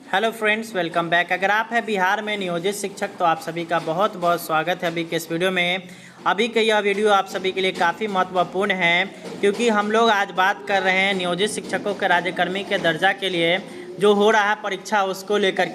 Hello friends, welcome back. अगर आप हैं बिहार में नियोजित शिक्षक तो आप सभी का बहुत बहुत स्वागत है अभी के इस वीडियो में। अभी का यह वीडियो आप सभी के लिए काफ़ी महत्वपूर्ण है क्योंकि हम लोग आज बात कर रहे हैं नियोजित शिक्षकों के राज्यकर्मी के दर्जा के लिए जो हो रहा है परीक्षा उसको लेकर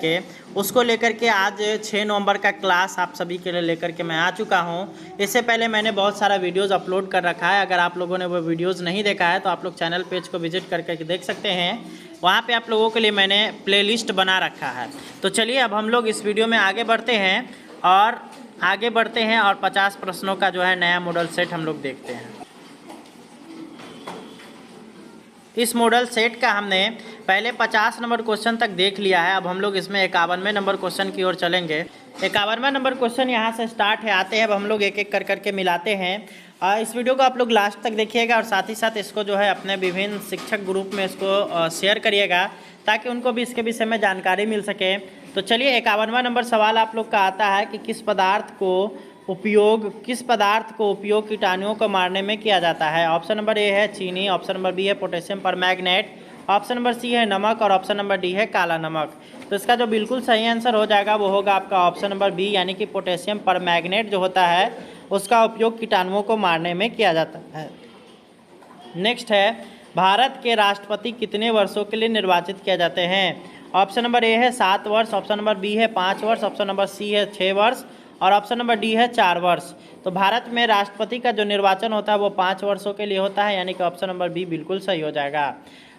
के आज 6 नवंबर का क्लास आप सभी के लिए लेकर के मैं आ चुका हूं। इससे पहले मैंने बहुत सारा वीडियोस अपलोड कर रखा है। अगर आप लोगों ने वो वीडियोस नहीं देखा है तो आप लोग चैनल पेज को विजिट करके देख सकते हैं। वहाँ पे आप लोगों के लिए मैंने प्लेलिस्ट बना रखा है। तो चलिए अब हम लोग इस वीडियो में आगे बढ़ते हैं और 50 प्रश्नों का जो है नया मॉडल सेट हम लोग देखते हैं। इस मॉडल सेट का हमने पहले 50 नंबर क्वेश्चन तक देख लिया है। अब हम लोग इसमें 51वें नंबर क्वेश्चन की ओर चलेंगे। 51वां नंबर क्वेश्चन यहाँ से स्टार्ट है, आते हैं। अब हम लोग एक एक कर करके मिलाते हैं। इस वीडियो को आप लोग लास्ट तक देखिएगा और साथ ही साथ इसको जो है अपने विभिन्न शिक्षक ग्रुप में इसको शेयर करिएगा ताकि उनको भी इसके विषय में जानकारी मिल सके। तो चलिए 51वां नंबर सवाल आप लोग का आता है कि किस पदार्थ को उपयोग कीटाणुओं को मारने में किया जाता है। ऑप्शन नंबर ए है चीनी, ऑप्शन नंबर बी है potassium permanganate, option number C है नमक और ऑप्शन नंबर डी है काला नमक। तो इसका जो बिल्कुल सही आंसर हो जाएगा वो होगा आपका ऑप्शन नंबर बी, यानी कि पोटेशियम परमैंगनेट जो होता है उसका उपयोग कीटाणुओं को मारने में किया जाता है। नेक्स्ट है, भारत के राष्ट्रपति कितने वर्षों के लिए निर्वाचित किए जाते हैं। ऑप्शन नंबर ए है 7 वर्ष, ऑप्शन नंबर बी है 5 वर्ष, ऑप्शन नंबर सी है 6 वर्ष और ऑप्शन नंबर डी है 4 वर्ष। तो भारत में राष्ट्रपति का जो निर्वाचन होता है वो 5 वर्षों के लिए होता है, यानी कि ऑप्शन नंबर बी बिल्कुल सही हो जाएगा।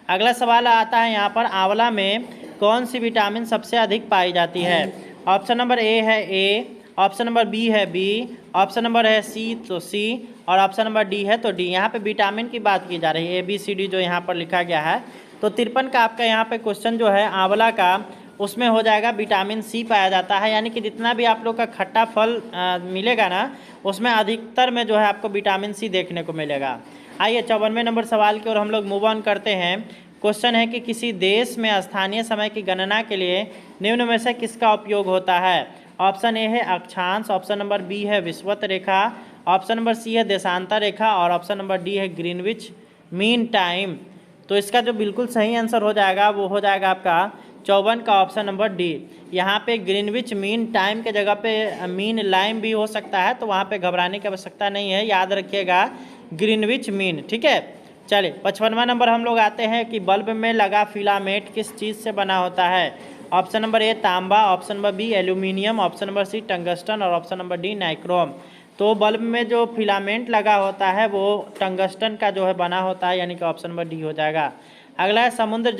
अगला सवाल आता है यहाँ पर, आंवला में कौन सी विटामिन सबसे अधिक पाई जाती है। ऑप्शन नंबर ए है ए, ऑप्शन नंबर बी है बी, ऑप्शन नंबर है सी तो सी और ऑप्शन नंबर डी है तो डी। यहाँ पे विटामिन की बात की जा रही है, ABCD जो यहाँ पर लिखा गया है। तो 53 का आपका यहाँ पे क्वेश्चन जो है आंवला का, उसमें हो जाएगा विटामिन सी पाया जाता है, यानी कि जितना भी आप लोग का खट्टा फल मिलेगा ना उसमें अधिकतर में जो है आपको विटामिन सी देखने को मिलेगा। आइए 54वें नंबर सवाल की ओर हम लोग मूव ऑन करते हैं। क्वेश्चन है कि किसी देश में स्थानीय समय की गणना के लिए निम्न में से किसका उपयोग होता है। ऑप्शन ए है अक्षांश, ऑप्शन नंबर बी है विषुवत रेखा, ऑप्शन नंबर सी है देशांतर रेखा और ऑप्शन नंबर डी है ग्रीनविच मीन टाइम। तो इसका जो बिल्कुल सही आंसर हो जाएगा वो हो जाएगा आपका 54 का ऑप्शन नंबर डी। यहाँ पे ग्रीनविच मीन टाइम के जगह पे मीन लाइम भी हो सकता है, तो वहाँ पे घबराने की आवश्यकता नहीं है, याद रखिएगा ग्रीनविच मीन। ठीक है, चलिए 55वां नंबर हम लोग आते हैं कि बल्ब में लगा फिलामेंट किस चीज़ से बना होता है। ऑप्शन नंबर ए तांबा, option number B aluminium, option number C tungsten और ऑप्शन नंबर डी नाइक्रोम। तो बल्ब में जो फिलामेंट लगा होता है वो टंगस्टन का जो है बना होता है, यानी कि ऑप्शन नंबर डी हो जाएगा। अगला है समुद्र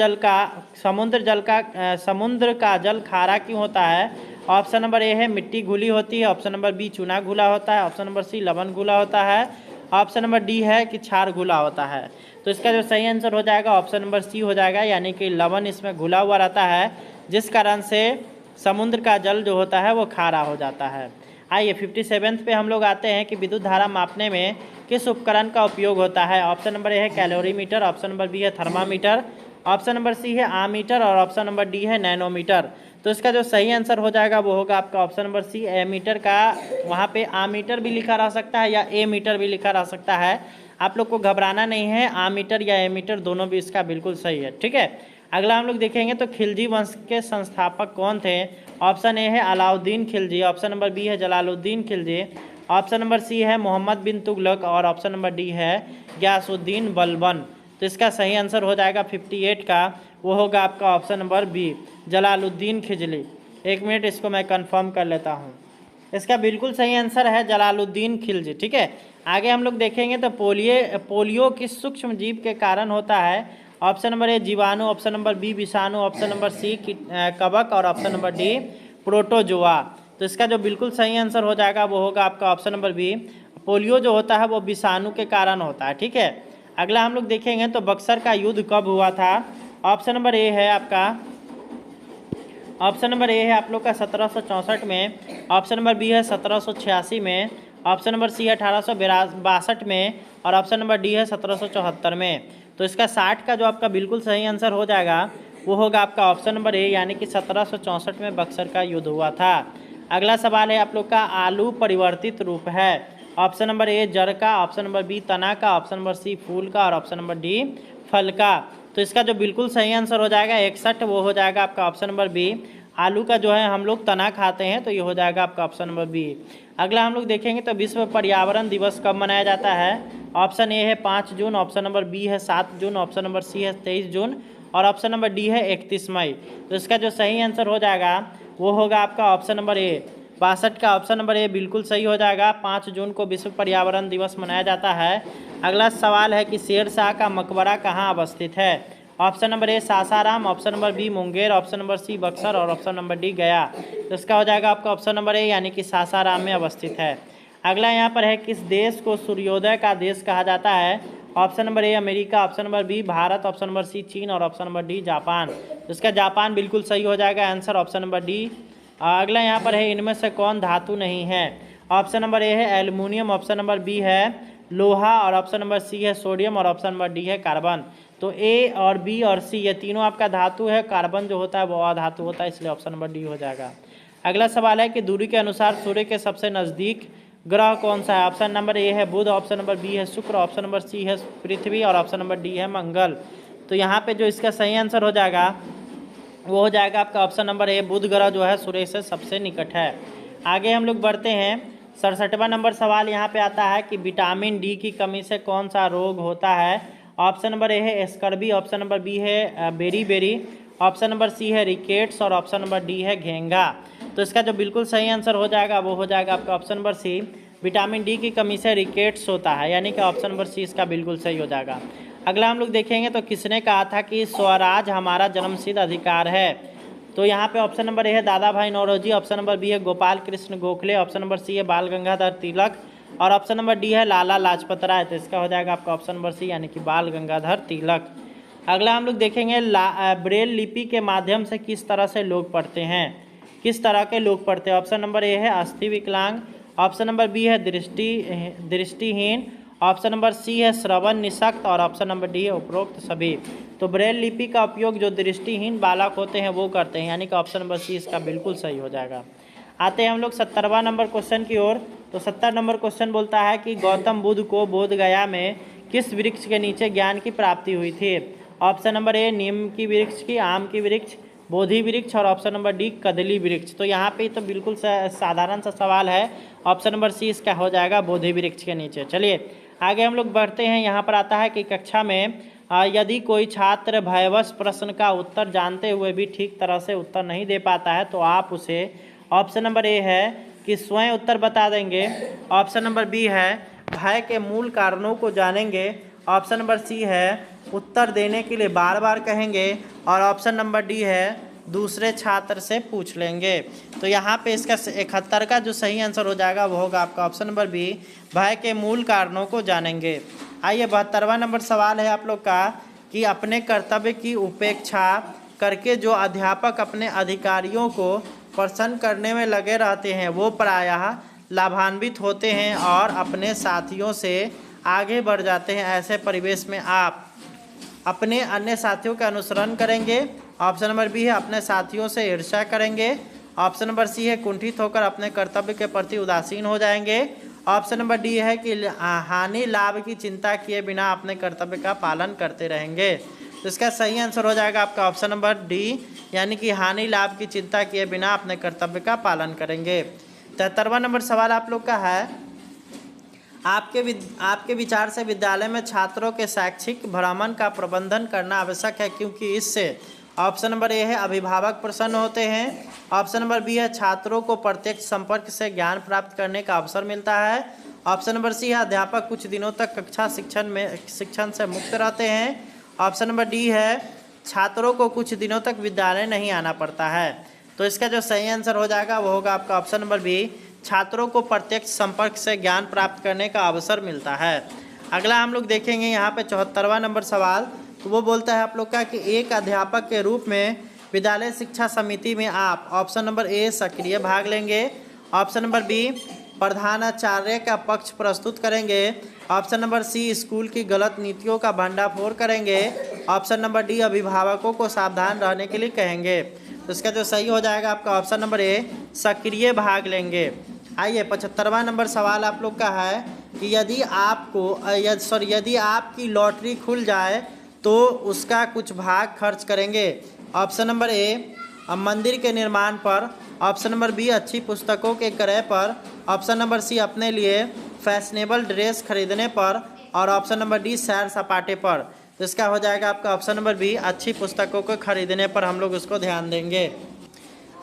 का जल खारा क्यों होता है। ऑप्शन नंबर ए है मिट्टी घुली होती है, ऑप्शन नंबर बी चूना घुला होता है, ऑप्शन नंबर सी लवण घुला होता है, ऑप्शन नंबर डी है कि क्षार घुला होता है। तो इसका जो सही आंसर हो जाएगा ऑप्शन नंबर सी हो जाएगा, यानी कि लवण इसमें घुला हुआ रहता है जिस कारण से समुद्र का जल जो होता है वो खारा हो जाता है। आइए 57 पे हम लोग आते हैं कि विद्युत धारा मापने में किस उपकरण का उपयोग होता है। ऑप्शन नंबर ए है कैलोरीमीटर, ऑप्शन नंबर बी है थर्मामीटर, ऑप्शन नंबर सी है आमीटर और ऑप्शन नंबर डी है नैनोमीटर। तो इसका जो सही आंसर हो जाएगा वो होगा आपका ऑप्शन नंबर सी एमीटर का। वहाँ पे आमीटर भी लिखा रह सकता है या ए मीटर भी लिखा रह सकता है, आप लोग को घबराना नहीं है, आमीटर या एमीटर दोनों भी इसका बिल्कुल सही है। ठीक है, अगला हम लोग देखेंगे तो खिलजी वंश के संस्थापक कौन थे। ऑप्शन ए है Alauddin Khilji, option number B है Jalaluddin Khilji, option number C है मोहम्मद बिन तुगलक और ऑप्शन नंबर डी है गयासुद्दीन बलबन। तो इसका सही आंसर हो जाएगा 58 का, वो होगा आपका option number B Jalaluddin Khilji. एक मिनट इसको मैं कंफर्म कर लेता हूँ, इसका बिल्कुल सही आंसर है जलालुद्दीन खिलजी। ठीक है, आगे हम लोग देखेंगे तो पोलियो किस सूक्ष्म जीव के कारण होता है। ऑप्शन नंबर ए जीवाणु, ऑप्शन नंबर बी विषाणु, ऑप्शन नंबर सी कवक और ऑप्शन नंबर डी प्रोटोजोआ। तो इसका जो बिल्कुल सही आंसर हो जाएगा वो होगा आपका ऑप्शन नंबर बी, पोलियो जो होता है वो विषाणु के कारण होता है। ठीक है, अगला हम लोग देखेंगे तो बक्सर का युद्ध कब हुआ था। ऑप्शन नंबर ए है आप लोग का 1764 में, ऑप्शन नंबर बी है 1786 में, ऑप्शन नंबर सी है 1862 में और ऑप्शन नंबर डी है 1774 में। तो इसका 60 का जो आपका बिल्कुल सही आंसर हो जाएगा वो होगा आपका ऑप्शन नंबर ए, यानी कि 1764 में बक्सर का युद्ध हुआ था। अगला सवाल है आप लोग का, आलू परिवर्तित रूप है। ऑप्शन नंबर ए जड़ का, ऑप्शन नंबर बी तना का, ऑप्शन नंबर सी फूल का और ऑप्शन नंबर डी फल का। तो इसका जो बिल्कुल सही आंसर हो जाएगा 61, वो हो जाएगा आपका ऑप्शन नंबर बी। आलू का जो है हम लोग तना खाते हैं, तो ये हो जाएगा आपका ऑप्शन नंबर बी। अगला हम लोग देखेंगे तो विश्व पर्यावरण दिवस कब मनाया जाता है। ऑप्शन ए है 5 जून, ऑप्शन नंबर बी है 7 जून, ऑप्शन नंबर सी है 23 जून और ऑप्शन नंबर डी है 31 मई। तो इसका जो सही आंसर हो जाएगा वो होगा आपका ऑप्शन नंबर ए। 62 का ऑप्शन नंबर ए बिल्कुल सही हो जाएगा। 5 जून को विश्व पर्यावरण दिवस मनाया जाता है। अगला सवाल है कि शेरशाह का मकबरा कहाँ अवस्थित है। Option number A Sasaram, option number B Munger, option number C Buxar और ऑप्शन नंबर डी गया। तो इसका हो जाएगा आपका ऑप्शन नंबर ए यानी कि सासाराम में अवस्थित है। अगला यहाँ पर है किस देश को सूर्योदय का देश कहा जाता है। Option number A America, option number B Bharat, option number C चीन और ऑप्शन नंबर डी जापान। तो इसका जापान बिल्कुल सही हो जाएगा, आंसर ऑप्शन नंबर डी। अगला यहाँ पर है इनमें से कौन धातु नहीं है। ऑप्शन नंबर ए है एल्युमिनियम, ऑप्शन नंबर बी है लोहा और ऑप्शन नंबर सी है सोडियम और ऑप्शन नंबर डी है कार्बन। तो ए और बी और सी ये तीनों आपका धातु है, कार्बन जो होता है वो अधातु होता है, इसलिए ऑप्शन नंबर डी हो जाएगा। अगला सवाल है कि दूरी के अनुसार सूर्य के सबसे नज़दीक ग्रह कौन सा है। ऑप्शन नंबर ए है बुध, ऑप्शन नंबर बी है शुक्र, ऑप्शन नंबर सी है पृथ्वी और ऑप्शन नंबर डी है मंगल। तो यहाँ पे जो इसका सही आंसर हो जाएगा वो हो जाएगा आपका ऑप्शन नंबर ए, बुध ग्रह जो है सूर्य से सबसे निकट है। आगे हम लोग बढ़ते हैं। 67वां नंबर सवाल यहाँ पे आता है कि विटामिन डी की कमी से कौन सा रोग होता है। ऑप्शन नंबर ए है स्कर्वी, ऑप्शन नंबर बी है बेरी, ऑप्शन नंबर सी है रिकेट्स और ऑप्शन नंबर डी है घेंगा। तो इसका जो बिल्कुल सही आंसर हो जाएगा वो हो जाएगा आपका option number C, vitamin D की कमी से रिकेट्स होता है, यानी कि ऑप्शन नंबर सी इसका बिल्कुल सही हो जाएगा। अगला हम लोग देखेंगे तो किसने कहा था कि स्वराज हमारा जन्मसिद्ध अधिकार है। तो यहाँ पे ऑप्शन नंबर ए है दादा भाई नौरोजी, ऑप्शन नंबर बी है Gopal Krishna Gokhale, option number C है बाल गंगाधर तिलक और ऑप्शन नंबर डी है लाला लाजपत राय। तो इसका हो जाएगा आपका ऑप्शन नंबर सी यानी कि बाल गंगाधर तिलक। अगला हम लोग देखेंगे ब्रेल लिपि के माध्यम से किस तरह से लोग पढ़ते हैं, किस तरह के लोग पढ़ते हैं। ऑप्शन नंबर ए है अस्थि विकलांग, ऑप्शन नंबर बी है दृष्टिहीन, ऑप्शन नंबर सी है श्रवण निशक्त और ऑप्शन नंबर डी है उपरोक्त सभी। तो ब्रेल लिपि का उपयोग जो दृष्टिहीन बालक होते हैं वो करते हैं, यानी कि ऑप्शन नंबर सी इसका बिल्कुल सही हो जाएगा। आते हैं हम लोग 70वां नंबर क्वेश्चन की ओर। तो 70 नंबर क्वेश्चन बोलता है कि गौतम बुद्ध को बोध गया में किस वृक्ष के नीचे ज्ञान की प्राप्ति हुई थी। ऑप्शन नंबर ए नीम की वृक्ष की, आम की वृक्ष, बोधि वृक्ष और ऑप्शन नंबर डी कदली वृक्ष। तो यहाँ पे तो बिल्कुल साधारण सा सवाल है, ऑप्शन नंबर सी इसका हो जाएगा बोधि वृक्ष के नीचे। चलिए आगे हम लोग बढ़ते हैं। यहाँ पर आता है कि कक्षा में यदि कोई छात्र भयवश प्रश्न का उत्तर जानते हुए भी ठीक तरह से उत्तर नहीं दे पाता है तो आप उसे, ऑप्शन नंबर ए है कि स्वयं उत्तर बता देंगे, ऑप्शन नंबर बी है भय के मूल कारणों को जानेंगे, ऑप्शन नंबर सी है उत्तर देने के लिए बार बार कहेंगे और ऑप्शन नंबर डी है दूसरे छात्र से पूछ लेंगे। तो यहाँ पे इसका 71 का जो सही आंसर हो जाएगा वो होगा आपका ऑप्शन नंबर बी, भय के मूल कारणों को जानेंगे। आइए 72वां नंबर सवाल है आप लोग का कि अपने कर्तव्य की उपेक्षा करके जो अध्यापक अपने अधिकारियों को प्रसन्न करने में लगे रहते हैं वो प्रायः लाभान्वित होते हैं और अपने साथियों से आगे बढ़ जाते हैं। ऐसे परिवेश में आप अपने अन्य साथियों का अनुसरण करेंगे, ऑप्शन नंबर बी है अपने साथियों से ईर्ष्या करेंगे, ऑप्शन नंबर सी है कुंठित होकर अपने कर्तव्य के प्रति उदासीन हो जाएंगे, ऑप्शन नंबर डी है कि हानि लाभ की चिंता किए बिना अपने कर्तव्य का पालन करते रहेंगे। तो इसका सही आंसर हो जाएगा आपका ऑप्शन नंबर डी, यानी कि हानि लाभ की चिंता किए बिना अपने कर्तव्य का पालन करेंगे। 73वां नंबर सवाल आप लोग का है, आपके विचार से विद्यालय में छात्रों के शैक्षिक भ्रमण का प्रबंधन करना आवश्यक है क्योंकि इससे, ऑप्शन नंबर ए है अभिभावक प्रसन्न होते हैं, ऑप्शन नंबर बी है छात्रों को प्रत्यक्ष संपर्क से ज्ञान प्राप्त करने का अवसर मिलता है, ऑप्शन नंबर सी है अध्यापक कुछ दिनों तक कक्षा शिक्षण से मुक्त रहते हैं, ऑप्शन नंबर डी है छात्रों को कुछ दिनों तक विद्यालय नहीं आना पड़ता है। तो इसका जो सही आंसर हो जाएगा वो होगा आपका ऑप्शन नंबर बी, छात्रों को प्रत्यक्ष संपर्क से ज्ञान प्राप्त करने का अवसर मिलता है। अगला हम लोग देखेंगे यहाँ पे 74वां नंबर सवाल। तो वो बोलता है आप लोग का कि एक अध्यापक के रूप में विद्यालय शिक्षा समिति में आप, ऑप्शन नंबर ए सक्रिय भाग लेंगे, ऑप्शन नंबर बी प्रधानाचार्य का पक्ष प्रस्तुत करेंगे, ऑप्शन नंबर सी स्कूल की गलत नीतियों का भंडाफोड़ करेंगे, ऑप्शन नंबर डी अभिभावकों को सावधान रहने के लिए कहेंगे। तो इसका जो सही हो जाएगा आपका ऑप्शन नंबर ए, सक्रिय भाग लेंगे। आइए 75वां नंबर सवाल आप लोग का है कि यदि आपकी लॉटरी खुल जाए तो उसका कुछ भाग खर्च करेंगे। ऑप्शन नंबर ए मंदिर के निर्माण पर। ऑप्शन नंबर बी अच्छी पुस्तकों के क्रय पर। ऑप्शन नंबर सी अपने लिए फैशनेबल ड्रेस खरीदने पर। और ऑप्शन नंबर डी सैर सपाटे पर। तो इसका हो जाएगा आपका ऑप्शन नंबर बी अच्छी पुस्तकों को खरीदने पर हम लोग उसको ध्यान देंगे।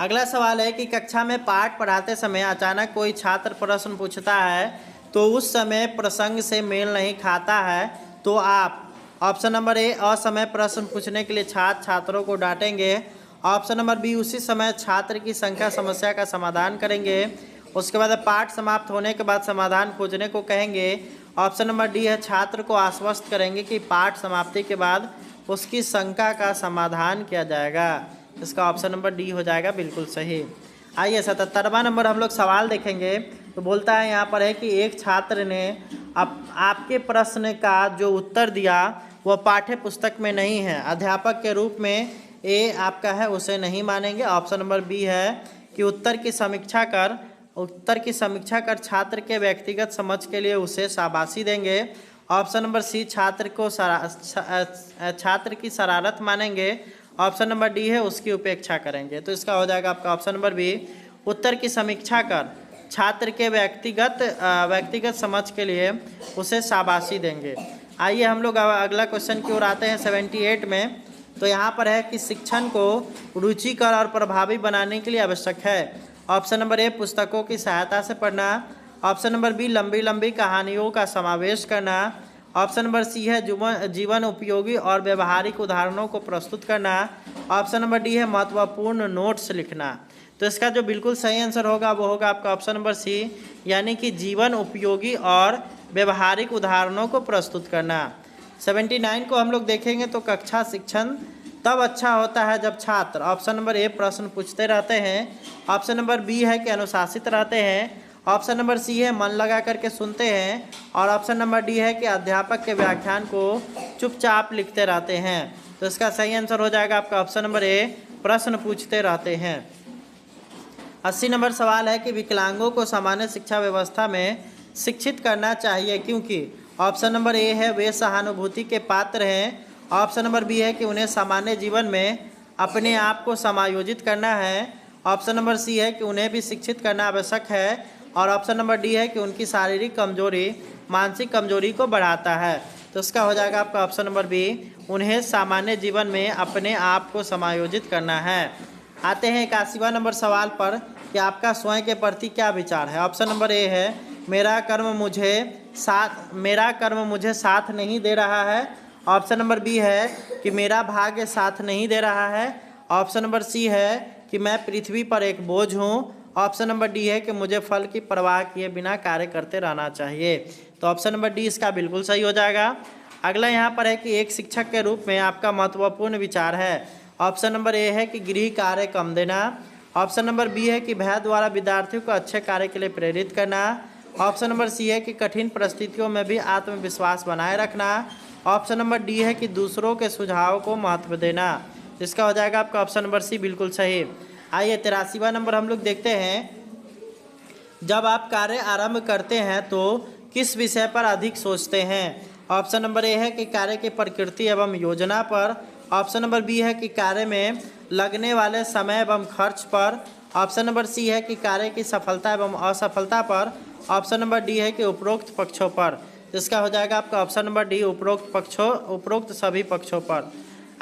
अगला सवाल है कि कक्षा में पाठ पढ़ाते समय अचानक कोई छात्र प्रश्न पूछता है तो उस समय प्रसंग से मेल नहीं खाता है तो आप ऑप्शन नंबर ए असमय प्रश्न पूछने के लिए छात्रों को डांटेंगे। ऑप्शन नंबर बी उसी समय छात्र की संख्या समस्या का समाधान करेंगे। उसके बाद पाठ समाप्त होने के बाद समाधान खोजने को कहेंगे। ऑप्शन नंबर डी है छात्र को आश्वस्त करेंगे कि पाठ समाप्ति के बाद उसकी शंका का समाधान किया जाएगा। इसका ऑप्शन नंबर डी हो जाएगा बिल्कुल सही। आइए 77वां नंबर हम लोग सवाल देखेंगे। तो बोलता है यहाँ पर है कि एक छात्र ने आपके प्रश्न का जो उत्तर दिया वह पाठ्य पुस्तक में नहीं है। अध्यापक के रूप में ए आपका है उसे नहीं मानेंगे। ऑप्शन नंबर बी है कि उत्तर की समीक्षा कर छात्र के व्यक्तिगत समझ के लिए उसे शाबाशी देंगे। ऑप्शन नंबर सी छात्र की शरारत मानेंगे। ऑप्शन नंबर डी है उसकी उपेक्षा करेंगे। तो इसका हो जाएगा आपका ऑप्शन नंबर बी उत्तर की समीक्षा कर छात्र के व्यक्तिगत समझ के लिए उसे शाबाशी देंगे। आइए हम लोग अगला क्वेश्चन की ओर आते हैं 78 में। तो यहाँ पर है कि शिक्षण को रुचिकर और प्रभावी बनाने के लिए आवश्यक है। ऑप्शन नंबर ए पुस्तकों की सहायता से पढ़ना। ऑप्शन नंबर बी लंबी लंबी कहानियों का समावेश करना। ऑप्शन नंबर सी है जीवन उपयोगी और व्यवहारिक उदाहरणों को प्रस्तुत करना। ऑप्शन नंबर डी है महत्वपूर्ण नोट्स लिखना। तो इसका जो बिल्कुल सही आंसर होगा वो होगा आपका ऑप्शन नंबर सी यानी कि जीवन उपयोगी और व्यवहारिक उदाहरणों को प्रस्तुत करना। 79 को हम लोग देखेंगे तो कक्षा शिक्षण तब अच्छा होता है जब छात्र ऑप्शन नंबर ए प्रश्न पूछते रहते हैं। ऑप्शन नंबर बी है कि अनुशासित रहते हैं। ऑप्शन नंबर सी है मन लगा करके सुनते हैं। और ऑप्शन नंबर डी है कि अध्यापक के व्याख्यान को चुपचाप लिखते रहते हैं। तो इसका सही आंसर हो जाएगा आपका ऑप्शन नंबर ए प्रश्न पूछते रहते हैं। 80 नंबर सवाल है कि विकलांगों को सामान्य शिक्षा व्यवस्था में शिक्षित करना चाहिए क्योंकि ऑप्शन नंबर ए है वे सहानुभूति के पात्र हैं। ऑप्शन नंबर बी है कि उन्हें सामान्य जीवन में अपने आप को समायोजित करना है। ऑप्शन नंबर सी है कि उन्हें भी शिक्षित करना आवश्यक है। और ऑप्शन नंबर डी है कि उनकी शारीरिक कमजोरी मानसिक कमजोरी को बढ़ाता है। तो इसका हो जाएगा आपका ऑप्शन नंबर बी उन्हें सामान्य जीवन में अपने आप को समायोजित करना है। आते हैं 81वां नंबर सवाल पर कि आपका स्वयं के प्रति क्या विचार है। ऑप्शन नंबर ए है मेरा कर्म मुझे साथ नहीं दे रहा है। ऑप्शन नंबर बी है कि मेरा भाग्य साथ नहीं दे रहा है। ऑप्शन नंबर सी है कि मैं पृथ्वी पर एक बोझ हूँ। ऑप्शन नंबर डी है कि मुझे फल की परवाह किए बिना कार्य करते रहना चाहिए। तो ऑप्शन नंबर डी इसका बिल्कुल सही हो जाएगा। अगला यहाँ पर है कि एक शिक्षक के रूप में आपका महत्वपूर्ण विचार है। ऑप्शन नंबर ए है कि गृह कार्य कम देना। ऑप्शन नंबर बी है कि भय द्वारा विद्यार्थियों को अच्छे कार्य के लिए प्रेरित करना। ऑप्शन नंबर सी है कि कठिन परिस्थितियों में भी आत्मविश्वास बनाए रखना। ऑप्शन नंबर डी है कि दूसरों के सुझाव को महत्व देना। इसका हो जाएगा आपका ऑप्शन नंबर सी बिल्कुल सही। आइए 83वां नंबर हम लोग देखते हैं। जब आप कार्य आरंभ करते हैं तो किस विषय पर अधिक सोचते हैं। ऑप्शन नंबर ए है कि कार्य की प्रकृति एवं योजना पर। ऑप्शन नंबर बी है कि कार्य में लगने वाले समय एवं खर्च पर। ऑप्शन नंबर सी है कि कार्य की सफलता एवं असफलता पर। ऑप्शन नंबर डी है कि उपरोक्त पक्षों पर। इसका हो जाएगा आपका ऑप्शन नंबर डी उपरोक्त सभी पक्षों पर।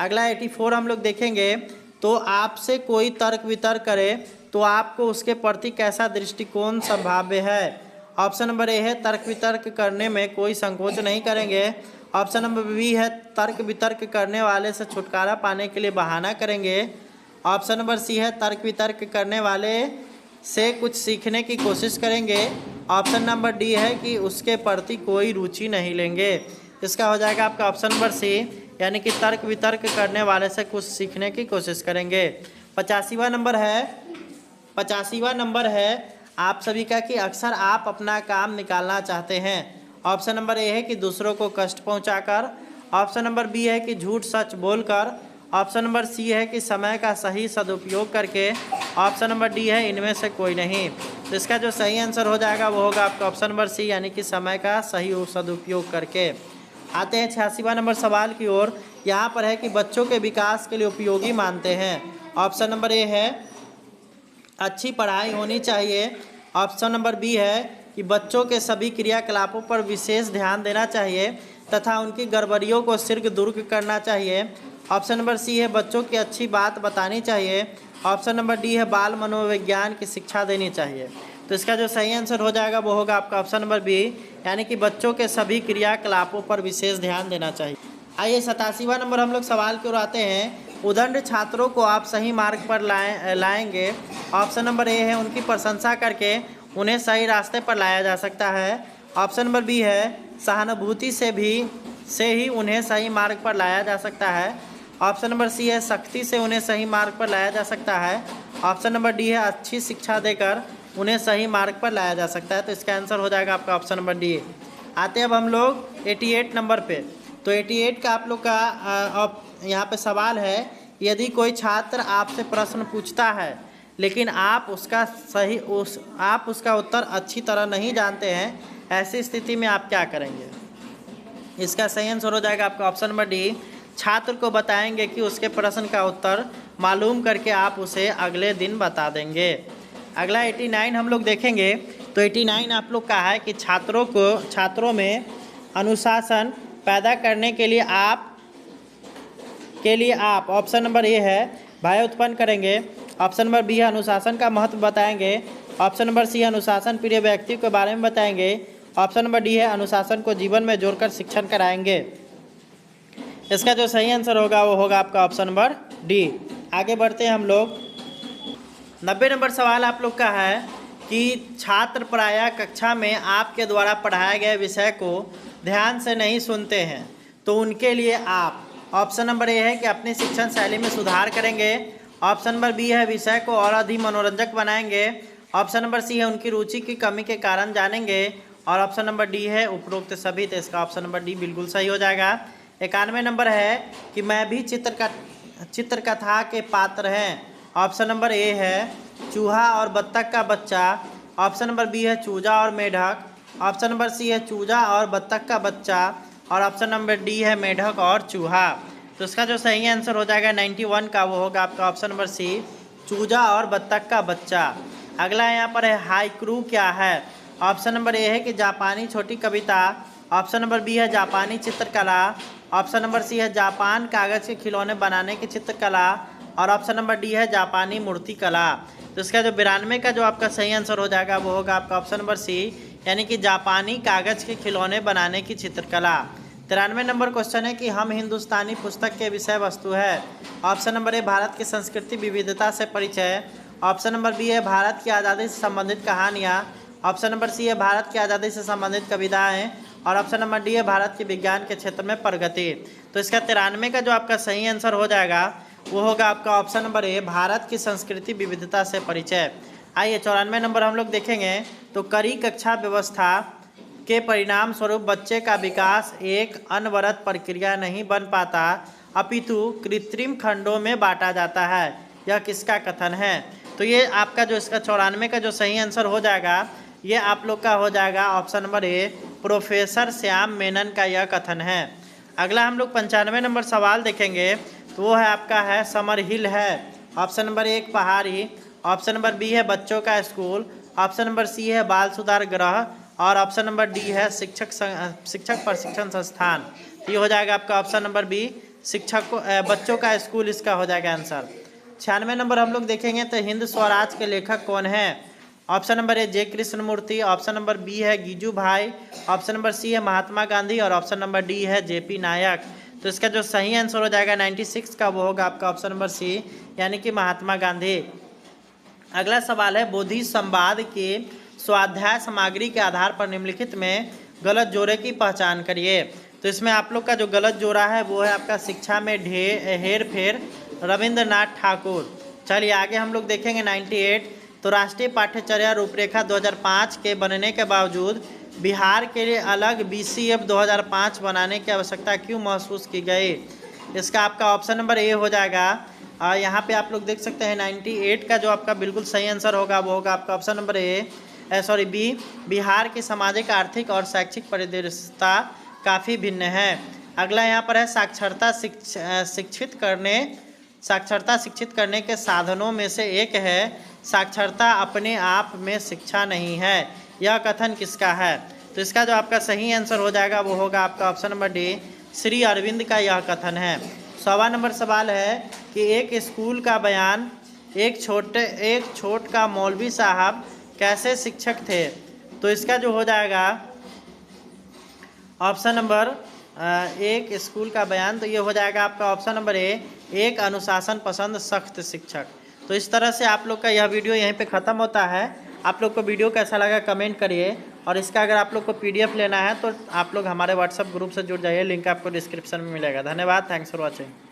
अगला 84 हम लोग देखेंगे। तो आपसे कोई तर्क वितर्क करे तो आपको उसके प्रति कैसा दृष्टिकोण संभाव्य है। ऑप्शन नंबर ए है तर्क वितर्क करने में कोई संकोच नहीं करेंगे। ऑप्शन नंबर बी है तर्क वितर्क करने वाले से छुटकारा पाने के लिए बहाना करेंगे। ऑप्शन नंबर सी है तर्क वितर्क करने वाले से कुछ सीखने की कोशिश करेंगे। ऑप्शन नंबर डी है कि उसके प्रति कोई रुचि नहीं लेंगे। इसका हो जाएगा आपका ऑप्शन नंबर सी यानी कि तर्क वितर्क करने वाले से कुछ सीखने की कोशिश करेंगे। 85वां नंबर है आप सभी का कि अक्सर आप अपना काम निकालना चाहते हैं। ऑप्शन नंबर ए है कि दूसरों को कष्ट पहुंचाकर। ऑप्शन नंबर बी है कि झूठ सच बोलकर। ऑप्शन नंबर सी है कि समय का सही सदुपयोग करके। ऑप्शन नंबर डी है इनमें से कोई नहीं। तो इसका जो सही आंसर हो जाएगा वो होगा आपका ऑप्शन नंबर सी यानी कि समय का सही सदुपयोग करके। आते हैं 86वां नंबर सवाल की ओर यहाँ पर है कि बच्चों के विकास के लिए उपयोगी मानते हैं। ऑप्शन नंबर ए है अच्छी पढ़ाई होनी चाहिए। ऑप्शन नंबर बी है कि बच्चों के सभी क्रियाकलापों पर विशेष ध्यान देना चाहिए तथा उनकी गड़बड़ियों को शीघ्र दूर करना चाहिए। ऑप्शन नंबर सी है बच्चों की अच्छी बात बतानी चाहिए। ऑप्शन नंबर डी है बाल मनोविज्ञान की शिक्षा देनी चाहिए। तो इसका जो सही आंसर हो जाएगा वो होगा आपका ऑप्शन नंबर बी, यानी कि बच्चों के सभी क्रियाकलापों पर विशेष ध्यान देना चाहिए। आइए 87वां नंबर हम लोग सवाल की ओर आते हैं। उद्दंड छात्रों को आप सही मार्ग पर लाएंगे। ऑप्शन नंबर ए है उनकी प्रशंसा करके उन्हें सही रास्ते पर लाया जा सकता है। ऑप्शन नंबर बी है सहानुभूति से ही उन्हें सही मार्ग पर लाया जा सकता है। ऑप्शन नंबर सी है सख्ती से उन्हें सही मार्ग पर लाया जा सकता है। ऑप्शन नंबर डी है अच्छी शिक्षा देकर उन्हें सही मार्ग पर लाया जा सकता है। तो इसका आंसर हो जाएगा आपका ऑप्शन नंबर डी। आते हैं अब हम लोग 88 नंबर पे। तो 88 का आप लोग का यहाँ पे सवाल है, यदि कोई छात्र आपसे प्रश्न पूछता है लेकिन आप उसका उत्तर अच्छी तरह नहीं जानते हैं, ऐसी स्थिति में आप क्या करेंगे? इसका सही आंसर हो जाएगा आपका ऑप्शन नंबर डी। छात्र को बताएंगे कि उसके प्रश्न का उत्तर मालूम करके आप उसे अगले दिन बता देंगे। अगला 89 हम लोग देखेंगे। तो 89 आप लोग का है कि छात्रों में अनुशासन पैदा करने के लिए आप ऑप्शन नंबर ए है भय उत्पन्न करेंगे। ऑप्शन नंबर बी है अनुशासन का महत्व बताएंगे। ऑप्शन नंबर सी है अनुशासन प्रिय व्यक्ति के बारे में बताएंगे। ऑप्शन नंबर डी है अनुशासन को जीवन में जोड़कर शिक्षण कराएंगे। इसका जो सही आंसर होगा वो होगा आपका ऑप्शन नंबर डी। आगे बढ़ते हैं हम लोग। 90 नंबर सवाल आप लोग का है कि छात्र प्रायः कक्षा में आपके द्वारा पढ़ाए गए विषय को ध्यान से नहीं सुनते हैं, तो उनके लिए आप ऑप्शन नंबर ए है कि अपनी शिक्षण शैली में सुधार करेंगे। ऑप्शन नंबर बी है विषय को और अधिक मनोरंजक बनाएंगे। ऑप्शन नंबर सी है उनकी रुचि की कमी के कारण जानेंगे। और ऑप्शन नंबर डी है उपरोक्त सभी। तो इसका ऑप्शन नंबर डी बिल्कुल सही हो जाएगा। 91 नंबर है कि मैं भी चित्रकथा के पात्र हैं। ऑप्शन नंबर ए है चूहा और बत्तख का बच्चा। ऑप्शन नंबर बी है चूजा और मेढक। ऑप्शन नंबर सी है चूजा और बत्तख का बच्चा। और ऑप्शन नंबर डी है मेढक और चूहा। तो इसका जो सही आंसर हो जाएगा 91 का वो होगा आपका ऑप्शन नंबर सी, चूजा और बत्तख का बच्चा। अगला यहाँ पर है हाइकू क्या है। ऑप्शन नंबर ए है कि जापानी छोटी कविता। ऑप्शन नंबर बी है जापानी चित्रकला। ऑप्शन नंबर सी है जापान कागज़ के खिलौने बनाने की चित्रकला। और ऑप्शन नंबर डी है जापानी मूर्ति कला। तो इसका जो 92 का जो आपका सही आंसर हो जाएगा वो होगा आपका ऑप्शन नंबर सी, यानी कि जापानी कागज़ के खिलौने बनाने की चित्रकला। 93 नंबर क्वेश्चन है कि हम हिंदुस्तानी पुस्तक के विषय वस्तु है। ऑप्शन नंबर ए भारत की संस्कृति विविधता से परिचय। ऑप्शन नंबर बी है भारत की आज़ादी से संबंधित कहानियाँ। ऑप्शन नंबर सी है भारत की आज़ादी से संबंधित कविताएँ। और ऑप्शन नंबर डी है भारत की विज्ञान के क्षेत्र में प्रगति। तो इसका 93 का जो आपका सही आंसर हो जाएगा वो होगा आपका ऑप्शन नंबर ए भारत की संस्कृति विविधता से परिचय। आइए 94 नंबर हम लोग देखेंगे। तो कड़ी कक्षा व्यवस्था के परिणाम स्वरूप बच्चे का विकास एक अनवरत प्रक्रिया नहीं बन पाता, अपितु कृत्रिम खंडों में बांटा जाता है। यह किसका कथन है? तो ये आपका जो इसका 94 का जो सही आंसर हो जाएगा ये आप लोग का हो जाएगा ऑप्शन नंबर ए, प्रोफेसर श्याम मेनन का यह कथन है। अगला हम लोग 95 नंबर सवाल देखेंगे। तो वो है आपका है समर हिल है। ऑप्शन नंबर ए पहाड़ी। ऑप्शन नंबर बी है बच्चों का स्कूल। ऑप्शन नंबर सी है बाल सुधार गृह। और ऑप्शन नंबर डी है शिक्षक प्रशिक्षण संस्थान। ये हो जाएगा आपका ऑप्शन नंबर बी, बच्चों का स्कूल इसका हो जाएगा आंसर। 96 नंबर हम लोग देखेंगे। तो हिंद स्वराज के लेखक कौन है? Option number A J Krishnamurti. Option number B है गीजू भाई। ऑप्शन नंबर सी है महात्मा गांधी। और ऑप्शन नंबर डी है जेपी नायक। तो इसका जो सही आंसर हो जाएगा 96 का वो होगा आपका ऑप्शन नंबर सी, यानी कि महात्मा गांधी। अगला सवाल है बोधि संवाद के स्वाध्याय सामग्री के आधार पर निम्नलिखित में गलत जोड़े की पहचान करिए। तो इसमें आप लोग का जो गलत जोड़ा है वो है आपका शिक्षा में हेर फेर, रविंद्रनाथ ठाकुर। चलिए आगे हम लोग देखेंगे 98। तो राष्ट्रीय पाठ्यचर्या रूपरेखा 2005 के बनने के बावजूद बिहार के लिए अलग BCF 2005 बनाने की आवश्यकता क्यों महसूस की गई? इसका आपका ऑप्शन नंबर ए हो जाएगा। यहाँ पे आप लोग देख सकते हैं 98 का जो आपका बिल्कुल सही आंसर होगा वो होगा आपका ऑप्शन नंबर बी, बिहार की सामाजिक आर्थिक और शैक्षिक परिदृश्यता काफ़ी भिन्न है। अगला यहाँ पर है साक्षरता शिक्षित करने के साधनों में से एक है साक्षरता अपने आप में शिक्षा नहीं है। यह कथन किसका है? तो इसका जो आपका सही आंसर हो जाएगा वो होगा आपका option number D, Shri Aurobindo का यह कथन है। 100वां नंबर सवाल है कि एक स्कूल का बयान, एक छोट का मौलवी साहब कैसे शिक्षक थे? तो इसका जो हो जाएगा ऑप्शन नंबर एक स्कूल का बयान, तो ये हो जाएगा आपका ऑप्शन नंबर ए, एक अनुशासन पसंद सख्त शिक्षक। तो इस तरह से आप लोग का यह वीडियो यहीं पे ख़त्म होता है। आप लोग को वीडियो कैसा लगा कमेंट करिए, और इसका अगर आप लोग को PDF लेना है तो आप लोग हमारे WhatsApp ग्रुप से जुड़ जाइए, लिंक आपको डिस्क्रिप्शन में मिलेगा। धन्यवाद, थैंक्स फॉर वॉचिंग।